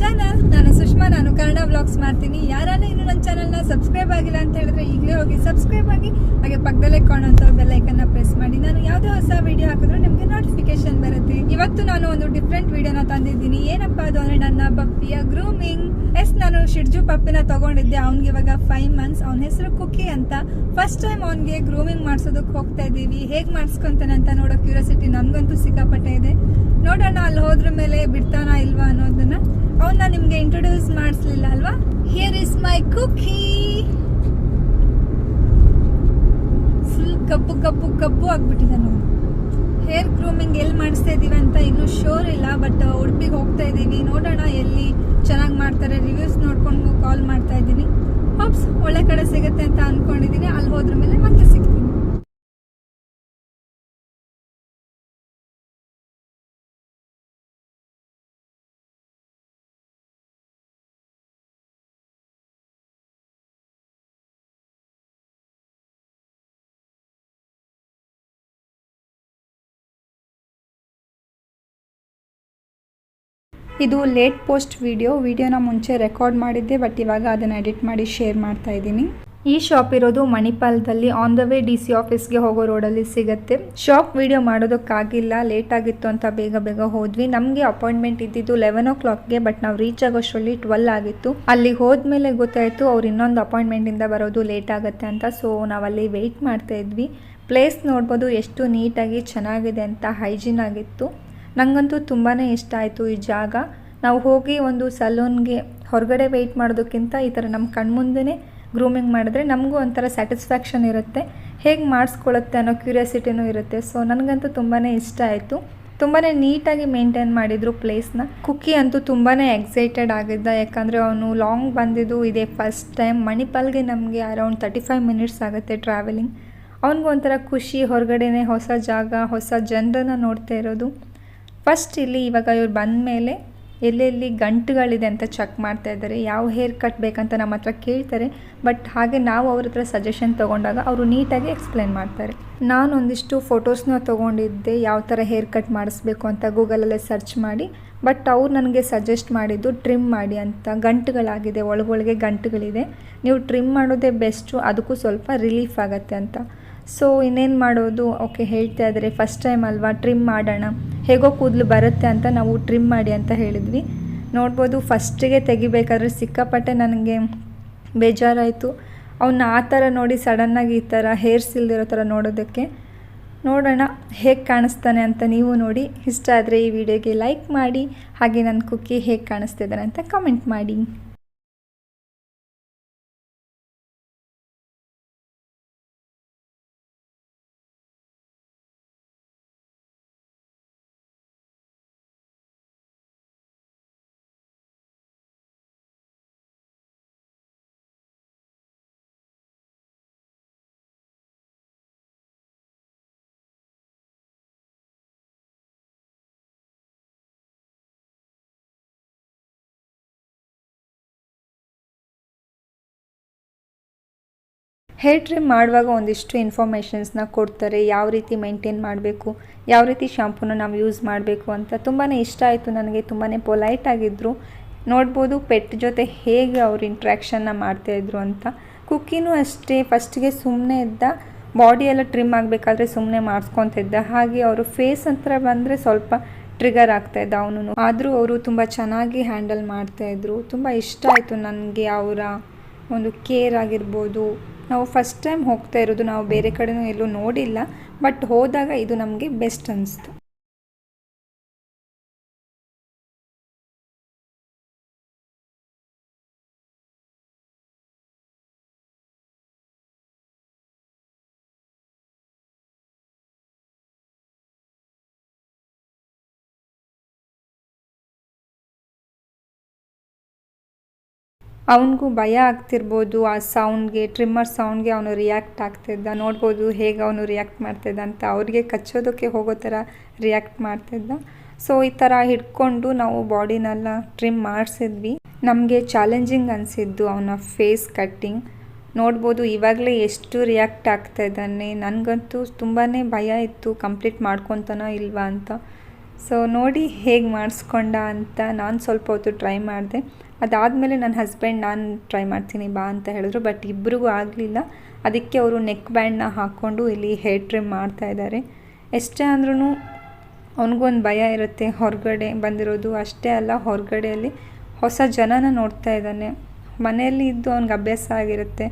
Channel. ನಾನು ಸುಷ್ಮಾ, ನಾನು Kannada vlogs ಮಾಡ್ತೀನಿ. ಯಾರನ್ನ ಇನ್ನು ನನ್ನ ಚಾನಲ್ನ ಸಬ್ಸ್ಕ್ರೈಬ್ ಆಗಿಲ್ಲ ಅಂತ ಹೇಳಿದ್ರೆ ಈಗಲೇ ಹೋಗಿ ಸಬ್ಸ್ಕ್ರೈಬ್ ಆಗಿ, ಹಾಗೆ ಪಕ್ಕದಲ್ಲೇ ಕಾಣುವಂಥ ಬೆಲ್ ಐಕನ್ನ ಪ್ರೆಸ್ ಮಾಡಿ. ನಾನು ಯಾವುದೇ ಹೊಸ ವಿಡಿಯೋ ಹಾಕಿದ್ರೆ ನಿಮಗೆ ನೋಟಿಫಿಕೇಶನ್ ಬರುತ್ತೆ. ಇವತ್ತು ನಾನು ಒಂದು ಡಿಫ್ರೆಂಟ್ ವಿಡಿಯೋನ ತಂದಿದ್ದೀನಿ. ಏನಪ್ಪಾ ಅದು ಅಂದ್ರೆ ನನ್ನ ಪಪ್ಪಿಯ ಗ್ರೂಮಿಂಗ್. ನಾನು ಶಿಡ್ಜು ಪಪ್ಪಿನ ತಗೊಂಡಿದ್ದೆ. ಅವ್ನಿಗೆ ಇವಾಗ 5 months. ಅವನ ಹೆಸರು ಕುಕ್ಕಿ ಅಂತ. ಫಸ್ಟ್ ಟೈಮ್ ಅವನಿಗೆ ಗ್ರೂಮಿಂಗ್ ಮಾಡಿಸೋದಕ್ಕೆ ಹೋಗ್ತಾ ಇದ್ದೀವಿ. ಹೇಗೆ ಮಾಡಿಸ್ಕೊಂತಾನೆ ಅಂತ ನೋಡೋ ಕ್ಯೂರಿಯಾಸಿಟಿ ನಮ್ಗಂತೂ ಸಿಕ್ಕಾಪಟ್ಟೆ ಇದೆ. ನೋಡೋಣ ಅಲ್ಲಿ ಹೋದ್ರ ಮೇಲೆ ಬಿಡ್ತಾನಾ ಇಲ್ವಾ ಅನ್ನೋದನ್ನ. ಅವನ್ನ ನಿಮ್ಗೆ ಇಂಟ್ರೊಡ್ಯೂಸ್ ಮಾಡಿಸ್ಲಿಲ್ಲ ಅಲ್ವಾ. Here is my Cookie. Full ಕಪ್ಪು ಕಪ್ಪು ಕಪ್ಪು ಆಗ್ಬಿಟ್ಟಿದ್ದಾನೆ. ಹೇರ್ ಗ್ರೂಮಿಂಗ್ ಎಲ್ಲಿ ಮಾಡಿಸ್ತಾ ಇದೀವಿ ಅಂತ ಇನ್ನೂ ಶೋರ್ ಇಲ್ಲ, ಬಟ್ ಉಡುಪಿಗೆ ಹೋಗ್ತಾ ಇದೀವಿ. ನೋಡೋಣ ಎಲ್ಲಿ ಚೆನ್ನಾಗಿ ಮಾಡ್ತಾರೆ. ರಿವ್ಯೂಸ್ ನೋಡ್ಕೊಂಡು ಕಾಲ್ ಮಾಡ್ತಾ ಇದ್ದೀನಿ. ಹೋಪ್ಸ್ ಒಳ್ಳೆ ಕಡೆ ಸಿಗುತ್ತೆ ಅಂತ ಅನ್ಕೊಂಡಿದೀನಿ. ಅಲ್ಲಿ ಹೋದ್ರ ಮೇಲೆ ಮತ್ತೆ ಸಿಗ್ತೀನಿ. ಇದು ಲೇಟ್ ಪೋಸ್ಟ್ ವಿಡಿಯೋನ ಮುಂಚೆ ರೆಕಾರ್ಡ್ ಮಾಡಿದ್ದೆ, ಬಟ್ ಇವಾಗ ಅದನ್ನು ಎಡಿಟ್ ಮಾಡಿ ಶೇರ್ ಮಾಡ್ತಾ ಇದ್ದೀನಿ. ಈ ಶಾಪ್ ಇರೋದು ಮಣಿಪಾಲದಲ್ಲಿ. ಆನ್ ದ ವೇ DC ಆಫೀಸ್ಗೆ ಹೋಗೋ ರೋಡಲ್ಲಿ ಸಿಗುತ್ತೆ. ಶಾಪ್ ವಿಡಿಯೋ ಮಾಡೋದಕ್ಕಾಗಿಲ್ಲ, ಲೇಟ್ ಆಗಿತ್ತು ಅಂತ ಬೇಗ ಹೋದ್ವಿ. ನಮಗೆ ಅಪಾಯಿಂಟ್ಮೆಂಟ್ ಇದ್ದಿದ್ದು 11 o'clockಗೆ, ಬಟ್ ನಾವು ರೀಚ್ ಆಗೋಷ್ಟರಲ್ಲಿ 12 ಆಗಿತ್ತು. ಅಲ್ಲಿಗೆ ಹೋದ್ಮೇಲೆ ಗೊತ್ತಾಯಿತು ಅವ್ರು ಇನ್ನೊಂದು ಅಪಾಯಿಂಟ್ಮೆಂಟಿಂದ ಬರೋದು ಲೇಟ್ ಆಗುತ್ತೆ ಅಂತ. ಸೊ ನಾವಲ್ಲಿ ವೆಯ್ಟ್ ಮಾಡ್ತಾ ಇದ್ವಿ. ಪ್ಲೇಸ್ ನೋಡ್ಬೋದು ಎಷ್ಟು ನೀಟಾಗಿ ಚೆನ್ನಾಗಿದೆ ಅಂತ, ಹೈಜೀನ್ ಆಗಿತ್ತು. ನನಗಂತೂ ತುಂಬಾ ಇಷ್ಟ ಆಯಿತು ಈ ಜಾಗ. ನಾವು ಹೋಗಿ ಒಂದು ಸಲೂನ್ಗೆ ಹೊರಗಡೆ ವೆಯ್ಟ್ ಮಾಡೋದಕ್ಕಿಂತ ಈ ಥರ ನಮ್ಮ ಕಣ್ಮುಂದೆ ಗ್ರೂಮಿಂಗ್ ಮಾಡಿದ್ರೆ ನಮಗೂ ಒಂಥರ ಸ್ಯಾಟಿಸ್ಫ್ಯಾಕ್ಷನ್ ಇರುತ್ತೆ. ಹೇಗೆ ಮಾಡಿಸ್ಕೊಳ್ಳುತ್ತೆ ಅನ್ನೋ ಕ್ಯೂರಿಯಾಸಿಟಿನೂ ಇರುತ್ತೆ. ಸೊ ನನಗಂತೂ ತುಂಬಾ ಇಷ್ಟ ಆಯಿತು. ತುಂಬಾ ನೀಟಾಗಿ ಮೇಂಟೈನ್ ಮಾಡಿದರು ಪ್ಲೇಸ್ನ. ಕುಕ್ಕಿ ಅಂತೂ ತುಂಬಾ ಎಕ್ಸೈಟೆಡ್ ಆಗಿದ್ದ, ಯಾಕಂದರೆ ಅವನು ಲಾಂಗ್ ಬಂದಿದ್ದು ಇದೇ ಫಸ್ಟ್ ಟೈಮ್. ಮಣಿಪಾಲ್ಗೆ ನಮಗೆ ಅರೌಂಡ್ 35 minutes ಆಗುತ್ತೆ ಟ್ರಾವೆಲಿಂಗ್. ಅವನಿಗೂ ಒಂಥರ ಖುಷಿ, ಹೊರಗಡೆನೇ ಹೊಸ ಜಾಗ, ಹೊಸ ಜನರನ್ನು ನೋಡ್ತಾ ಇರೋದು. ಫಸ್ಟ್ ಇಲ್ಲಿ ಇವಾಗ ಇವ್ರು ಬಂದ ಮೇಲೆ ಎಲ್ಲೆಲ್ಲಿ ಗಂಟುಗಳಿದೆ ಅಂತ ಚೆಕ್ ಮಾಡ್ತಾ ಇದ್ದಾರೆ. ಯಾವ ಹೇರ್ ಕಟ್ ಬೇಕಂತ ನಮ್ಮ ಹತ್ರ ಕೇಳ್ತಾರೆ, ಬಟ್ ಹಾಗೆ ನಾವು ಅವ್ರ ಹತ್ರ ಸಜೆಷನ್ ತೊಗೊಂಡಾಗ ಅವರು ನೀಟಾಗಿ ಎಕ್ಸ್ಪ್ಲೈನ್ ಮಾಡ್ತಾರೆ. ನಾನು ಒಂದಿಷ್ಟು ಫೋಟೋಸ್ನ ತೊಗೊಂಡಿದ್ದೆ ಯಾವ ಥರ ಹೇರ್ ಕಟ್ ಮಾಡಿಸ್ಬೇಕು ಅಂತ ಗೂಗಲಲ್ಲೇ ಸರ್ಚ್ ಮಾಡಿ. ಬಟ್ ಅವ್ರು ನನಗೆ ಸಜೆಸ್ಟ್ ಮಾಡಿದ್ದು ಟ್ರಿಮ್ ಮಾಡಿ ಅಂತ. ಗಂಟುಗಳಾಗಿದೆ, ಒಳಗೊಳಗೆ ಗಂಟುಗಳಿದೆ, ನೀವು ಟ್ರಿಮ್ ಮಾಡೋದೇ ಬೆಸ್ಟು, ಅದಕ್ಕೂ ಸ್ವಲ್ಪ ರಿಲೀಫ್ ಆಗುತ್ತೆ ಅಂತ. ಸೊ ಇನ್ನೇನು ಮಾಡೋದು, ಓಕೆ ಹೇಳ್ತಾ ಇದ್ದಾರೆ, ಫಸ್ಟ್ ಟೈಮ್ ಅಲ್ವಾ ಟ್ರಿಮ್ ಮಾಡೋಣ, ಹೇಗೋ ಕೂದಲು ಬರುತ್ತೆ ಅಂತ ನಾವು ಟ್ರಿಮ್ ಮಾಡಿ ಅಂತ ಹೇಳಿದ್ವಿ. ನೋಡ್ಬೋದು ಫಸ್ಟಿಗೆ ತೆಗಿಬೇಕಾದ್ರೆ ಸಿಕ್ಕಾಪಟ್ಟೆ ನನಗೆ ಬೇಜಾರಾಯಿತು. ಅವನ್ನ ಆ ಥರ ನೋಡಿ ಸಡನ್ನಾಗಿ ಈ ಥರ ಹೇರ್ಸ್ ಇಲ್ದಿರೋ ಥರ ನೋಡೋದಕ್ಕೆ. ನೋಡೋಣ ಹೇಗೆ ಕಾಣಿಸ್ತಾನೆ ಅಂತ ನೀವು ನೋಡಿ. ಇಷ್ಟ ಆದರೆ ಈ ವಿಡಿಯೋಗೆ ಲೈಕ್ ಮಾಡಿ, ಹಾಗೆ ನನ್ನ ಕುಕ್ಕಿ ಹೇಗೆ ಕಾಣಿಸ್ತಿದ್ದಾನೆ ಅಂತ ಕಮೆಂಟ್ ಮಾಡಿ. ಹೇರ್ ಟ್ರಿಮ್ ಮಾಡುವಾಗ ಒಂದಿಷ್ಟು ಇನ್ಫಾರ್ಮೇಷನ್ಸ್ನ ಕೊಡ್ತಾರೆ. ಯಾವ ರೀತಿ ಮೇಂಟೈನ್ ಮಾಡಬೇಕು, ಯಾವ ರೀತಿ ಶಾಂಪೂನ ನಾವು ಯೂಸ್ ಮಾಡಬೇಕು ಅಂತ. ತುಂಬಾ ಇಷ್ಟ ಆಯಿತು ನನಗೆ. ತುಂಬಾ ಪೊಲೈಟ್ ಆಗಿದ್ದರು. ನೋಡ್ಬೋದು ಪೆಟ್ ಜೊತೆ ಹೇಗೆ ಅವ್ರು ಇಂಟ್ರ್ಯಾಕ್ಷನ್ನ ಮಾಡ್ತಾಯಿದ್ರು ಅಂತ. ಕುಕ್ಕಿನೂ ಅಷ್ಟೇ, ಫಸ್ಟಿಗೆ ಸುಮ್ಮನೆ ಇದ್ದ, ಬಾಡಿ ಎಲ್ಲ ಟ್ರಿಮ್ ಆಗಬೇಕಾದ್ರೆ ಸುಮ್ಮನೆ ಮಾಡಿಸ್ಕೊತಿದ್ದ. ಹಾಗೆ ಅವರು ಫೇಸ್ ಹತ್ರ ಬಂದರೆ ಸ್ವಲ್ಪ ಟ್ರಿಗರ್ ಆಗ್ತಾಯಿದ್ದ ಅವನು. ಆದರೂ ಅವರು ತುಂಬ ಚೆನ್ನಾಗಿ ಹ್ಯಾಂಡಲ್ ಮಾಡ್ತಾಯಿದ್ರು. ತುಂಬ ಇಷ್ಟ ಆಯಿತು ನನಗೆ ಅವರ ಒಂದು ಕೇರ್ ಆಗಿರ್ಬೋದು. ನಾವು ಫಸ್ಟ್ ಟೈಮ್ ಹೋಗ್ತಾ ಇರೋದು, ನಾವು ಬೇರೆ ಕಡೆನೂ ಎಲ್ಲೂ ನೋಡಿಲ್ಲ, ಬಟ್ ಹೋದಾಗ ಇದು ನಮಗೆ ಬೆಸ್ಟ್ ಅನಿಸ್ತು. ಅವನಿಗೂ ಭಯ ಆಗ್ತಿರ್ಬೋದು ಆ ಸೌಂಡ್ಗೆ, ಟ್ರಿಮ್ಮರ್ ಸೌಂಡ್ಗೆ ಅವನು ರಿಯಾಕ್ಟ್ ಆಗ್ತಿದ್ದ. ನೋಡ್ಬೋದು ಹೇಗೆ ಅವನು ರಿಯಾಕ್ಟ್ ಮಾಡ್ತಿದ್ದ ಅಂತ. ಅವ್ರಿಗೆ ಕಚ್ಚೋದಕ್ಕೆ ಹೋಗೋ ಥರ ರಿಯಾಕ್ಟ್ ಮಾಡ್ತಿದ್ದ. ಸೊ ಈ ಥರ ಹಿಡ್ಕೊಂಡು ನಾವು ಬಾಡಿನೆಲ್ಲ ಟ್ರಿಮ್ ಮಾಡಿಸಿದ್ವಿ. ನಮಗೆ ಚಾಲೆಂಜಿಂಗ್ ಅನಿಸಿದ್ದು ಅವನ ಫೇಸ್ ಕಟ್ಟಿಂಗ್. ನೋಡ್ಬೋದು ಇವಾಗಲೇ ಎಷ್ಟು ರಿಯಾಕ್ಟ್ ಆಗ್ತಾ ಇದ್ದಾನೆ. ನನಗಂತೂ ತುಂಬಾ ಭಯ ಇತ್ತು ಕಂಪ್ಲೀಟ್ ಮಾಡ್ಕೊತಾನೋ ಇಲ್ವಾ ಅಂತ. ಸೊ ನೋಡಿ ಹೇಗೆ ಮಾಡಿಸ್ಕೊಂಡ ಅಂತ ನಾನು ಸ್ವಲ್ಪ ಹೊತ್ತು ಟ್ರೈ ಮಾಡಿದೆ. ಅದಾದಮೇಲೆ ನನ್ನ ಹಸ್ಬೆಂಡ್ ನಾನು ಟ್ರೈ ಮಾಡ್ತೀನಿ ಬಾ ಅಂತ ಹೇಳಿದ್ರು, ಬಟ್ ಇಬ್ಬರಿಗೂ ಆಗಲಿಲ್ಲ. ಅದಕ್ಕೆ ಅವರು ನೆಕ್ ಬ್ಯಾಂಡ್ನ ಹಾಕ್ಕೊಂಡು ಇಲ್ಲಿ ಹೇರ್ ಟ್ರಿಮ್ ಮಾಡ್ತಾಯಿದ್ದಾರೆ. ಎಷ್ಟೇ ಅಂದ್ರೂ ಅವನಿಗೊಂದು ಭಯ ಇರುತ್ತೆ ಹೊರಗಡೆ ಬಂದಿರೋದು. ಅಷ್ಟೇ ಅಲ್ಲ, ಹೊರಗಡೆಯಲ್ಲಿ ಹೊಸ ಜನನ ನೋಡ್ತಾ ಇದ್ದಾನೆ. ಮನೆಯಲ್ಲಿ ಇದ್ದು ಅವ್ನಿಗೆ ಅಭ್ಯಾಸ ಆಗಿರುತ್ತೆ.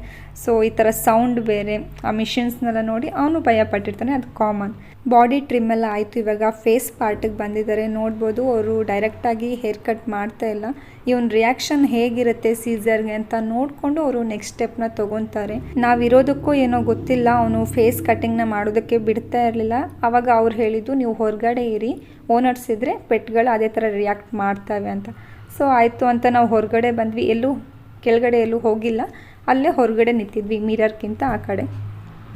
ಸೊ ಈ ಥರ ಸೌಂಡ್ ಬೇರೆ, ಆ ಮಿಷಿನ್ಸ್ನೆಲ್ಲ ನೋಡಿ ಅವನು ಭಯ ಪಟ್ಟಿರ್ತಾನೆ, ಅದು ಕಾಮನ್. ಬಾಡಿ ಟ್ರಿಮ್ ಎಲ್ಲ ಆಯಿತು. ಇವಾಗ ಫೇಸ್ ಪಾರ್ಟಿಗೆ ಬಂದಿದ್ದಾರೆ. ನೋಡ್ಬೋದು ಅವರು ಡೈರೆಕ್ಟಾಗಿ ಹೇರ್ ಕಟ್ ಮಾಡ್ತಾ ಇಲ್ಲ. ಇವನ್ ರಿಯಾಕ್ಷನ್ ಹೇಗಿರುತ್ತೆ ಸೀಸರ್ಗೆ ಅಂತ ನೋಡಿಕೊಂಡು ಅವರು ನೆಕ್ಸ್ಟ್ ಸ್ಟೆಪ್ನ ತೊಗೊತಾರೆ. ನಾವಿರೋದಕ್ಕೂ ಏನೋ ಗೊತ್ತಿಲ್ಲ, ಅವನು ಫೇಸ್ ಕಟ್ಟಿಂಗ್ನ ಮಾಡೋದಕ್ಕೆ ಬಿಡ್ತಾ ಇರಲಿಲ್ಲ. ಆವಾಗ ಅವ್ರು ಹೇಳಿದ್ದು, ನೀವು ಹೊರಗಡೆ ಇರಿ, ಓನರ್ಸ್ ಇದ್ದರೆ ಪೆಟ್ಗಳು ಅದೇ ಥರ ರಿಯಾಕ್ಟ್ ಮಾಡ್ತವೆ ಅಂತ. ಸೊ ಆಯಿತು ಅಂತ ನಾವು ಹೊರಗಡೆ ಬಂದ್ವಿ. ಕೆಳಗಡೆ ಎಲ್ಲೂ ಹೋಗಿಲ್ಲ, ಅಲ್ಲೇ ಹೊರಗಡೆ ನಿಂತಿದ್ವಿ ಮಿರರ್ಗಿಂತ ಆ ಕಡೆ.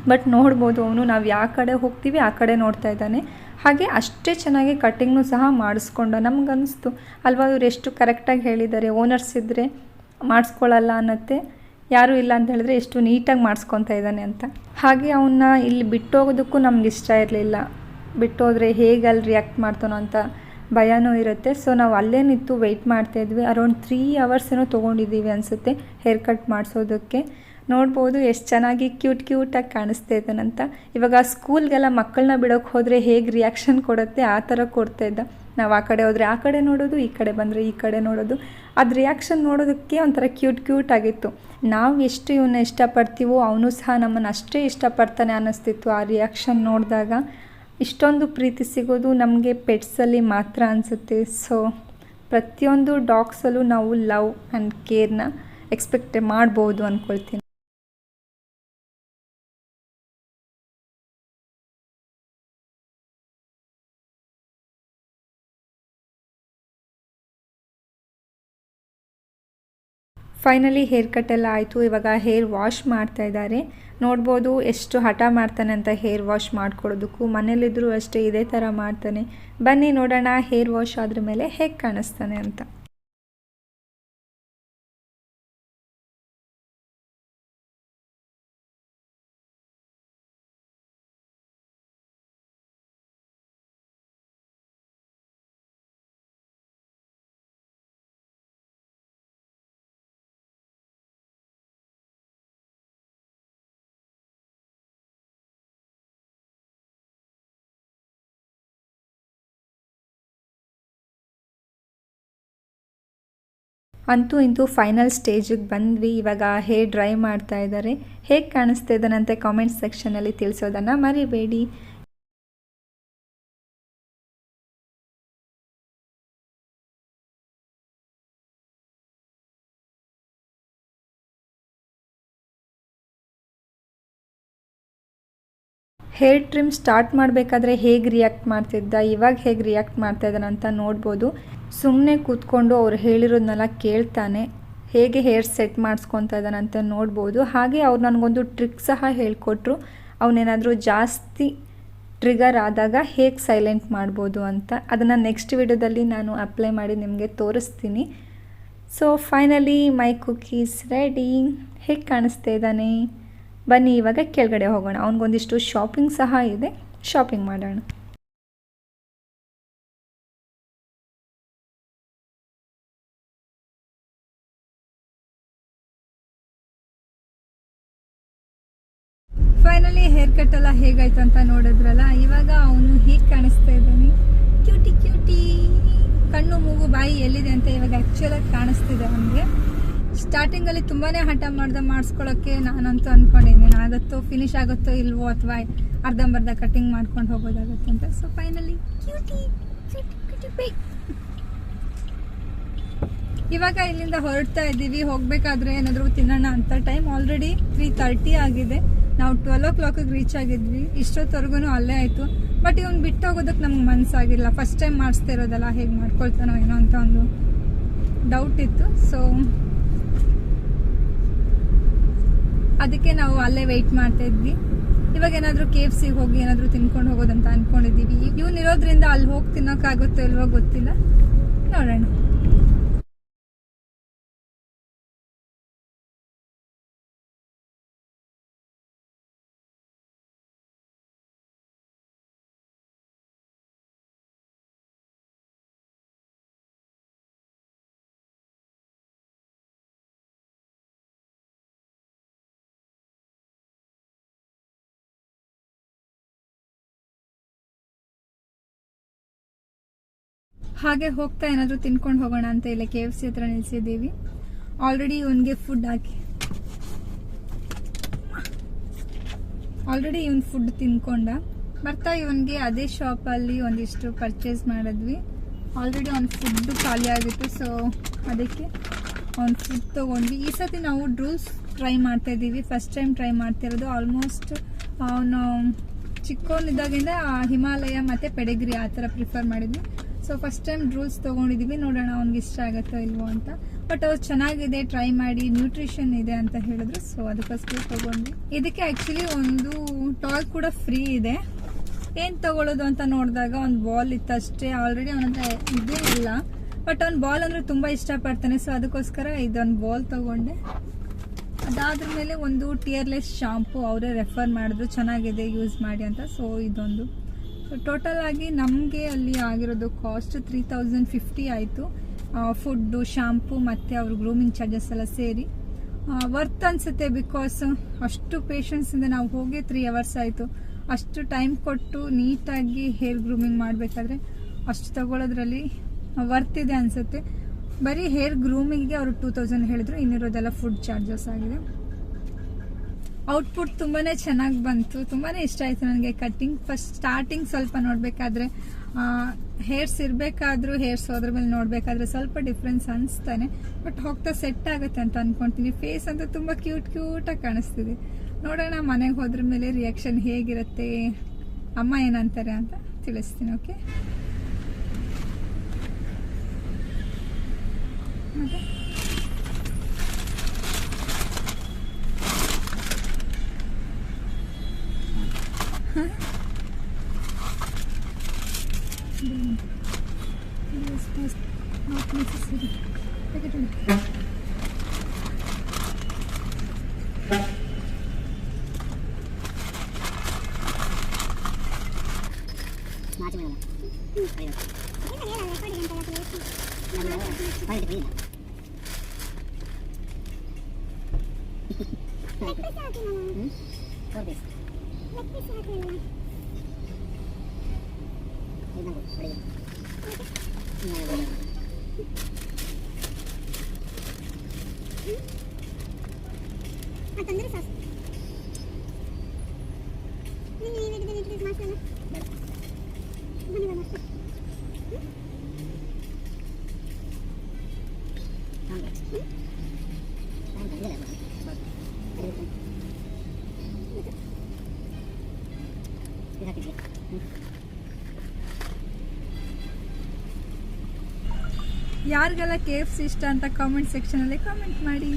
ಬಟ್ ನೋಡ್ಬೋದು ಅವನು ನಾವು ಯಾವ ಕಡೆ ಹೋಗ್ತೀವಿ ಆ ಕಡೆ ನೋಡ್ತಾ ಇದ್ದಾನೆ. ಹಾಗೆ ಅಷ್ಟೇ ಚೆನ್ನಾಗಿ ಕಟ್ಟಿಂಗ್ನೂ ಸಹ ಮಾಡಿಸ್ಕೊಂಡ. ನಮಗನ್ನಿಸ್ತು ಅಲ್ವಾ, ಇವ್ರು ಎಷ್ಟು ಕರೆಕ್ಟಾಗಿ ಹೇಳಿದ್ದಾರೆ, ಓನರ್ಸ್ ಇದ್ದರೆ ಮಾಡಿಸ್ಕೊಳ್ಳಲ್ಲ ಅನ್ನತ್ತೆ, ಯಾರೂ ಇಲ್ಲ ಅಂತ ಹೇಳಿದ್ರೆ ಎಷ್ಟು ನೀಟಾಗಿ ಮಾಡಿಸ್ಕೊತಾ ಇದ್ದಾನೆ ಅಂತ. ಹಾಗೆ ಅವನ್ನ ಇಲ್ಲಿ ಬಿಟ್ಟೋಗೋದಕ್ಕೂ ನಮ್ಗೆ ಇಷ್ಟ ಇರಲಿಲ್ಲ. ಬಿಟ್ಟೋದ್ರೆ ಹೇಗೆ ಅಲ್ಲಿ ರಿಯಾಕ್ಟ್ ಮಾಡ್ತಾನೋ ಅಂತ ಭಯನೂ ಇರುತ್ತೆ. ಸೊ ನಾವು ಅಲ್ಲೇ ನಿಂತು ವೆಯ್ಟ್ ಮಾಡ್ತಾಯಿದ್ವಿ. ಅರೌಂಡ್ 3 hours ಏನೋ ತೊಗೊಂಡಿದ್ದೀವಿ ಅನಿಸುತ್ತೆ ಹೇರ್ ಕಟ್ ಮಾಡಿಸೋದಕ್ಕೆ. ನೋಡ್ಬೋದು ಎಷ್ಟು ಚೆನ್ನಾಗಿ ಕ್ಯೂಟಾಗಿ ಕಾಣಿಸ್ತಾ ಇದ್ದಾನಂತ. ಇವಾಗ ಸ್ಕೂಲ್ಗೆಲ್ಲ ಮಕ್ಕಳನ್ನ ಬಿಡೋಕ್ಕೆ ಹೋದರೆ ಹೇಗೆ ರಿಯಾಕ್ಷನ್ ಕೊಡುತ್ತೆ ಆ ಥರ ಕೊಡ್ತಾ ಇದ್ದ. ನಾವು ಆ ಕಡೆ ಹೋದರೆ ಆ ಕಡೆ ನೋಡೋದು, ಈ ಕಡೆ ಬಂದರೆ ಈ ಕಡೆ ನೋಡೋದು. ಅದು ರಿಯಾಕ್ಷನ್ ನೋಡೋದಕ್ಕೆ ಒಂಥರ ಕ್ಯೂಟಾಗಿತ್ತು. ನಾವು ಎಷ್ಟು ಇವನ್ನ ಇಷ್ಟಪಡ್ತೀವೋ ಅವನು ಸಹ ನಮ್ಮನ್ನು ಅಷ್ಟೇ ಇಷ್ಟಪಡ್ತಾನೆ ಅನ್ನಿಸ್ತಿತ್ತು ಆ ರಿಯಾಕ್ಷನ್ ನೋಡಿದಾಗ. ಇಷ್ಟೊಂದು ಪ್ರೀತಿ ಸಿಗೋದು ನಮಗೆ ಪೆಟ್ಸಲ್ಲಿ ಮಾತ್ರ ಅನಿಸುತ್ತೆ. ಸೊ ಪ್ರತಿಯೊಂದು ಡಾಗ್ಸಲ್ಲೂ ನಾವು ಲವ್ ಆ್ಯಂಡ್ ಕೇರ್ನ ಎಕ್ಸ್ಪೆಕ್ಟ್ ಮಾಡ್ಬೋದು ಅಂದ್ಕೊಳ್ತೀನಿ. ಫೈನಲಿ ಹೇರ್ ಕಟ್ ಎಲ್ಲ ಆಯಿತು. ಇವಾಗ ಹೇರ್ ವಾಶ್ ಮಾಡ್ತಾ ಇದ್ದಾರೆ. ನೋಡ್ಬೋದು ಎಷ್ಟು ಹಠ ಮಾಡ್ತಾನೆ ಅಂತ ಹೇರ್ ವಾಶ್ ಮಾಡ್ಕೊಡೋದಕ್ಕೂ. ಮನೇಲಿದ್ದರೂ ಅಷ್ಟೇ ಇದೇ ಥರ ಮಾಡ್ತಾನೆ. ಬನ್ನಿ ನೋಡೋಣ ಹೇರ್ ವಾಶ್ ಆದ್ರ ಮೇಲೆ ಹೇಗೆ ಕಾಣಿಸ್ತಾನೆ ಅಂತ. ಅಂತೂ ಇಂತೂ ಫೈನಲ್ ಸ್ಟೇಜಿಗೆ ಬಂದ್ವಿ. ಇವಾಗ ಹೇರ್ ಡ್ರೈ ಮಾಡ್ತಾ ಇದ್ದಾರೆ. ಹೇಗೆ ಕಾಣಿಸ್ತಾ ಇದ್ದಾನಂತೆ ಕಾಮೆಂಟ್ ಸೆಕ್ಷನಲ್ಲಿ ತಿಳಿಸೋದನ್ನು ಮರಿಬೇಡಿ. ಹೇರ್ ಟ್ರಿಮ್ ಸ್ಟಾರ್ಟ್ ಮಾಡಬೇಕಾದ್ರೆ ಹೇಗೆ ರಿಯಾಕ್ಟ್ ಮಾಡ್ತಿದ್ದ, ಇವಾಗ ಹೇಗೆ ರಿಯಾಕ್ಟ್ ಮಾಡ್ತಾ ಇದ್ದಾನಂತ ನೋಡ್ಬೋದು. ಸುಮ್ಮನೆ ಕೂತ್ಕೊಂಡು ಅವ್ರು ಹೇಳಿರೋದನ್ನೆಲ್ಲ ಕೇಳ್ತಾನೆ. ಹೇಗೆ ಹೇರ್ ಸೆಟ್ ಮಾಡಿಸ್ಕೊತಾ ಇದ್ದಾನಂತ ನೋಡ್ಬೋದು. ಹಾಗೆ ಅವ್ರು ನನಗೊಂದು ಟ್ರಿಕ್ ಸಹ ಹೇಳಿಕೊಟ್ರು. ಅವನೇನಾದರೂ ಜಾಸ್ತಿ ಟ್ರಿಗರ್ ಆದಾಗ ಹೇಗೆ ಸೈಲೆಂಟ್ ಮಾಡ್ಬೋದು ಅಂತ. ಅದನ್ನು ನೆಕ್ಸ್ಟ್ ವಿಡಿಯೋದಲ್ಲಿ ನಾನು ಅಪ್ಲೈ ಮಾಡಿ ನಿಮಗೆ ತೋರಿಸ್ತೀನಿ. ಸೊ ಫೈನಲಿ ಮೈ ಕುಕೀಸ್ ರೆಡಿ. ಹೇಗೆ ಕಾಣಿಸ್ತಾ ಇದ್ದಾನೆ? ಬನ್ನಿ ಇವಾಗ ಕೆಳಗಡೆ ಹೋಗೋಣ. ಅವನಿಗೊಂದಿಷ್ಟು ಶಾಪಿಂಗ್ ಸಹ ಇದೆ, ಶಾಪಿಂಗ್ ಮಾಡೋಣ. ಫೈನಲಿ ಹೇರ್ ಕಟ್ ಎಲ್ಲ ಹೇಗಾಯ್ತು ಅಂತ ನೋಡಿದ್ರಲ್ಲ. ಇವಾಗ ಅವನು ಹೇಗೆ ಕಾಣಿಸ್ತಾ ಇದ್ದಾನೆ, ಕ್ಯೂಟಿ. ಕಣ್ಣು ಮೂಗು ಬಾಯಿ ಎಲ್ಲಿದೆ ಅಂತ ಇವಾಗ ಆ್ಯಕ್ಚುಲಾಗಿ ಕಾಣಿಸ್ತಿದೆ ಅವನಿಗೆ. ಸ್ಟಾರ್ಟಿಂಗಲ್ಲಿ ತುಂಬಾ ಹಠ ಮಾಡಿಸ್ಕೊಳ್ಳೋಕ್ಕೆ ನಾನಂತೂ ಅಂದ್ಕೊಂಡಿದ್ದೀನಿ, ಆಗುತ್ತೋ ಫಿನಿಶ್ ಆಗುತ್ತೋ ಇಲ್ವೋ, ಅಥವಾ ಅರ್ಧಂಬರ್ಧ ಕಟ್ಟಿಂಗ್ ಮಾಡ್ಕೊಂಡು ಹೋಗೋದಾಗುತ್ತೆ ಅಂತ. So finally cutie. ಇವಾಗ ಇಲ್ಲಿಂದ ಹೊರಡ್ತಾ ಇದ್ದೀವಿ. ಹೋಗಬೇಕಾದ್ರೆ ಏನಾದರೂ ತಿನ್ನೋಣ ಅಂತ. ಟೈಮ್ ಆಲ್ರೆಡಿ 3:30 ಆಗಿದೆ. ನಾವು 12 o'clock ರೀಚ್ ಆಗಿದ್ವಿ. ಇಷ್ಟೊತ್ತವರೆಗೂ ಅಲ್ಲೇ ಆಯಿತು. ಬಟ್ ಇವನು ಬಿಟ್ಟು ಹೋಗೋದಕ್ಕೆ ನಮ್ಗೆ ಮನಸ್ಸಾಗಿಲ್ಲ. ಫಸ್ಟ್ ಟೈಮ್ ಮಾಡಿಸ್ತಾ ಇರೋದಲ್ಲ, ಹೇಗೆ ಮಾಡ್ಕೊಳ್ತಾನೋ ಏನೋ ಅಂತ ಒಂದು ಡೌಟ್ ಇತ್ತು. ಸೊ ಅದಕ್ಕೆ ನಾವು ಅಲ್ಲೇ ವೆಯ್ಟ್ ಮಾಡ್ತಾ ಇದ್ವಿ. ಇವಾಗ ಏನಾದರೂ KFCಗೆ ಹೋಗಿ ಏನಾದರೂ ತಿನ್ಕೊಂಡು ಹೋಗೋದಂತ ಅಂದ್ಕೊಂಡಿದ್ದೀವಿ. ಇವನಿರೋದ್ರಿಂದ ಅಲ್ಲಿ ಹೋಗಿ ತಿನ್ನೋಕ್ಕಾಗುತ್ತೋ ಇಲ್ವೋ ಗೊತ್ತಿಲ್ಲ, ನೋಡೋಣ. ಹಾಗೆ ಹೋಗ್ತಾ ಏನಾದರೂ ತಿನ್ಕೊಂಡು ಹೋಗೋಣ ಅಂತ ಇಲ್ಲ KFC ಹತ್ರ ನಿಲ್ಸಿದ್ದೀವಿ. ಆಲ್ರೆಡಿ ಇವನಿಗೆ ಫುಡ್ ತಿನ್ಕೊಂಡ. ಬರ್ತಾ ಇವನಿಗೆ ಅದೇ ಶಾಪಲ್ಲಿ ಒಂದಿಷ್ಟು ಪರ್ಚೇಸ್ ಮಾಡಿದ್ವಿ. ಆಲ್ರೆಡಿ ಅವ್ನ ಫುಡ್ ಖಾಲಿ ಆಗಿತ್ತು, ಸೊ ಅದಕ್ಕೆ ಅವ್ನ ಫುಡ್ ತೊಗೊಂಡ್ವಿ. ಈ ಸತಿ ನಾವು ಡ್ರೂಲ್ಸ್ ಟ್ರೈ ಮಾಡ್ತಾ ಇದ್ದೀವಿ. ಫಸ್ಟ್ ಟೈಮ್ ಟ್ರೈ ಮಾಡ್ತಿರೋದು. ಆಲ್ಮೋಸ್ಟ್ ಅವನು ಚಿಕ್ಕವನಿದ್ದಾಗಿಂದ ಹಿಮಾಲಯ ಮತ್ತು ಪೆಡಿಗ್ರಿ ಆ ಥರ ಪ್ರಿಫರ್ ಮಾಡಿದ್ವಿ. ಸೊ ಫಸ್ಟ್ ಟೈಮ್ ಡ್ರೂಲ್ಸ್ ತೊಗೊಂಡಿದ್ದೀವಿ. ನೋಡೋಣ ಅವ್ನಿಗೆ ಇಷ್ಟ ಆಗುತ್ತೋ ಇಲ್ವೋ ಅಂತ. ಬಟ್ ಅವ್ರು ಚೆನ್ನಾಗಿದೆ, ಟ್ರೈ ಮಾಡಿ, ನ್ಯೂಟ್ರಿಷನ್ ಇದೆ ಅಂತ ಹೇಳಿದ್ರು. ಸೊ ಅದಕ್ಕೋಸ್ಕರ ತೊಗೊಂಡ್ವಿ. ಇದಕ್ಕೆ ಆ್ಯಕ್ಚುಲಿ ಒಂದು ಟಾಯ್ ಕೂಡ ಫ್ರೀ ಇದೆ. ಏನು ತಗೊಳ್ಳೋದು ಅಂತ ನೋಡಿದಾಗ ಒಂದು ಬಾಲ್ ಇತ್ತು ಅಷ್ಟೇ. ಆಲ್ರೆಡಿ ಅವನಂದ್ರೆ ಇದೇ ಇಲ್ಲ, ಬಟ್ ಅವ್ನು ಬಾಲ್ ಅಂದರೆ ತುಂಬ ಇಷ್ಟಪಡ್ತಾನೆ. ಸೊ ಅದಕ್ಕೋಸ್ಕರ ಇದೊಂದು ಬಾಲ್ ತೊಗೊಂಡೆ. ಅದಾದ್ರ ಮೇಲೆ ಒಂದು ಟಿಯರ್ಲೆಸ್ ಶಾಂಪು ಅವರೇ ರೆಫರ್ ಮಾಡಿದ್ರು, ಚೆನ್ನಾಗಿದೆ ಯೂಸ್ ಮಾಡಿ ಅಂತ. ಸೊ ಇದೊಂದು. ಸೊ ಟೋಟಲ್ ಆಗಿ ನಮಗೆ ಅಲ್ಲಿ ಆಗಿರೋದು ಕಾಸ್ಟ್ 3050 ಆಯಿತು. ಫುಡ್ಡು, ಶಾಂಪು ಮತ್ತು ಅವ್ರ ಗ್ರೂಮಿಂಗ್ ಚಾರ್ಜಸ್ ಎಲ್ಲ ಸೇರಿ ವರ್ತ್ ಅನಿಸುತ್ತೆ. ಬಿಕಾಸ್ ಅಷ್ಟು ಪೇಷನ್ಸಿಂದ ನಾವು ಹೋಗಿ 3 ಅವರ್ಸ್ ಆಯಿತು. ಅಷ್ಟು ಟೈಮ್ ಕೊಟ್ಟು ನೀಟಾಗಿ ಹೇರ್ ಗ್ರೂಮಿಂಗ್ ಮಾಡಬೇಕಾದ್ರೆ ಅಷ್ಟು ತಗೊಳ್ಳೋದ್ರಲ್ಲಿ ವರ್ತ್ ಇದೆ ಅನಿಸುತ್ತೆ. ಬರೀ ಹೇರ್ ಗ್ರೂಮಿಂಗ್ಗೆ ಅವರು 2000 ಹೇಳಿದ್ರು. ಇನ್ನಿರೋದೆಲ್ಲ ಫುಡ್ ಚಾರ್ಜಸ್ ಆಗಿದೆ. ಔಟ್ಪುಟ್ ತುಂಬಾ ಚೆನ್ನಾಗಿ ಬಂತು. ತುಂಬಾ ಇಷ್ಟ ಆಯಿತು ನನಗೆ ಕಟ್ಟಿಂಗ್. ಫಸ್ಟ್ ಸ್ಟಾರ್ಟಿಂಗ್ ಸ್ವಲ್ಪ ನೋಡಬೇಕಾದ್ರೆ ಹೇರ್ಸ್ ಇರಬೇಕಾದ್ರೂ ಹೇರ್ಸ್ ಹೋದ್ರ ಮೇಲೆ ನೋಡಬೇಕಾದ್ರೆ ಸ್ವಲ್ಪ ಡಿಫ್ರೆನ್ಸ್ ಅನಿಸ್ತಾನೆ. ಬಟ್ ಹೋಗ್ತಾ ಸೆಟ್ ಆಗುತ್ತೆ ಅಂತ ಅಂದ್ಕೊಳ್ತೀನಿ. ಫೇಸ್ ಅಂತೂ ತುಂಬ ಕ್ಯೂಟಾಗಿ ಕಾಣಿಸ್ತಿದೆ. ನೋಡೋಣ ಮನೆಗೆ ಹೋದ್ರ ಮೇಲೆ ರಿಯಾಕ್ಷನ್ ಹೇಗಿರುತ್ತೆ, ಅಮ್ಮ ಏನಂತಾರೆ ಅಂತ ತಿಳಿಸ್ತೀನಿ. ಓಕೆ, ಮತ್ತೆ ತಂದ್ರೆ ಸಾಕು. ಯಾರಿಗೆಲ್ಲ KFC ಇಷ್ಟ ಅಂತ ಕಾಮೆಂಟ್ ಸೆಕ್ಷನಲ್ಲಿ ಕಾಮೆಂಟ್ ಮಾಡಿ.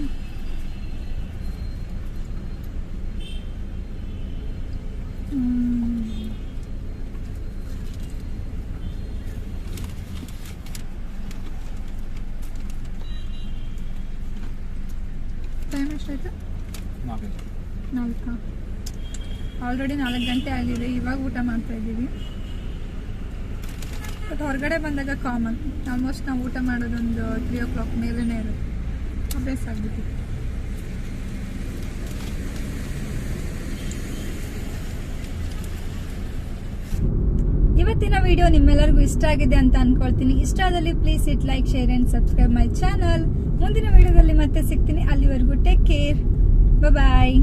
ಟೈಮ್ ಎಷ್ಟಾಯ್ತು? 4. ಆಲ್ರೆಡಿ 4 ಗಂಟೆ ಆಗಿದೆ. ಇವಾಗ ಊಟ ಮಾಡ್ತಾ ಇದ್ದೀವಿ. ಬಟ್ ಹೊರಗಡೆ ಬಂದಾಗ ಕಾಮನ್ ಆಲ್ಮೋಸ್ಟ್ ನಾವು ಊಟ ಮಾಡೋದೊಂದು 3 o'clock ಮೇಲೇ ಇರುತ್ತೆ. ಅಭ್ಯಾಸ ಆಗ್ಬಿಟ್ಟಿದೆ. ಇವತ್ತಿನ ವಿಡಿಯೋ ನಿಮ್ಮೆಲ್ಲರಿಗೂ ಇಷ್ಟ ಆಗಿದೆ ಅಂತ ಅನ್ಕೊಳ್ತೀನಿ. ಇಷ್ಟ ಆದಲ್ಲಿ please it like, share and subscribe my channel. ಮುಂದಿನ ವಿಡಿಯೋದಲ್ಲಿ ಮತ್ತೆ ಸಿಗ್ತೀನಿ. ಅಲ್ಲಿವರೆಗೂ ಟೇಕ್ ಕೇರ್. ಬಾಯ್.